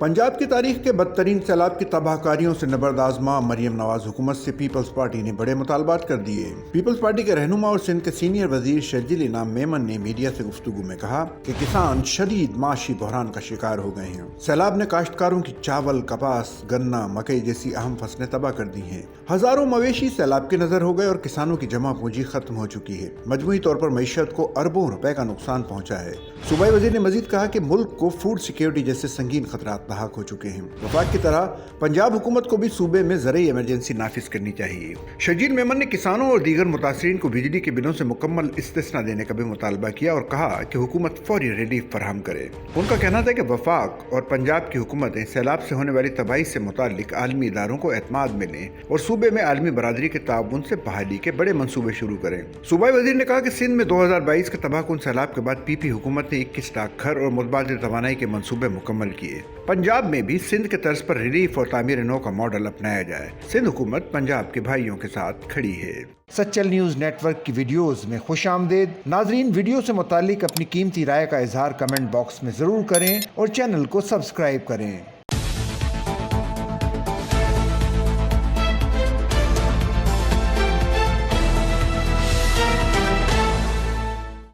पंजाब की तारीख के बदतरीन सैलाब की तबाहकारियों से नबरदाज़मा मरियम नवाज हुकूमत से पीपल्स पार्टी ने बड़े मुतालबात कर दिए। पीपल्स पार्टी के रहनुमा और सिंध के सीनियर वजीर शर्जील इनाम मेमन ने मीडिया से गुफ्तगू में कहा कि किसान शदीद माशी बहरान का शिकार हो गए हैं। सैलाब ने काश्तकारों की चावल, कपास, गन्ना, मकई जैसी अहम फसलें तबाह कर दी हैं। हजारों मवेशी सैलाब के नजर हो गए और किसानों की जमा पूंजी खत्म हो चुकी है। मजमूई तौर पर मईशत को अरबों रुपए का नुकसान पहुंचा है। सूबाई वजीर ने मजीद कहा कि मुल्क को फूड सिक्योरिटी जैसे संगीन खतरात लाहक हो चुके हैं। वफाक की तरह पंजाब हुकूमत को भी सूबे में ज़रूरी इमरजेंसी नाफिज करनी चाहिए। शर्जील मेमन ने किसानों और दीगर मुतासरीन को बिजली के बिलों से मुकम्मल इस्तिस्ना देने का भी मुतालबा किया और कहा कि हुकूमत फौरी रिलीफ फराहम करे। उनका कहना था कि वफाक और पंजाब की हुकूमतें सैलाब से होने वाली तबाही से मुताल्लिक आलमी इदारों को एतमाद में लें और सूबे में आलमी बरादरी के ताउन से बहाली के बड़े मंसूबे शुरू करें। सूबाई वजीर ने कहा कि सिंध में 2022 के तबाहकुन सैलाब के बाद पीपी हुकूमत ने 21 लाख घर और मुतबादिल तवानाई के मंसूबे मुकम्मल किए। पंजाब में भी सिंध के तर्ज पर रिलीफ और तामीर नौ का मॉडल अपनाया जाए। सिंध हुकूमत पंजाब के भाइयों के साथ खड़ी है। सच्चल न्यूज़ नेटवर्क की वीडियोस में खुश आमदेद। नाजरीन, वीडियो से मुताल्लिक अपनी कीमती राय का इजहार कमेंट बॉक्स में ज़रूर करें और चैनल को सब्सक्राइब करें।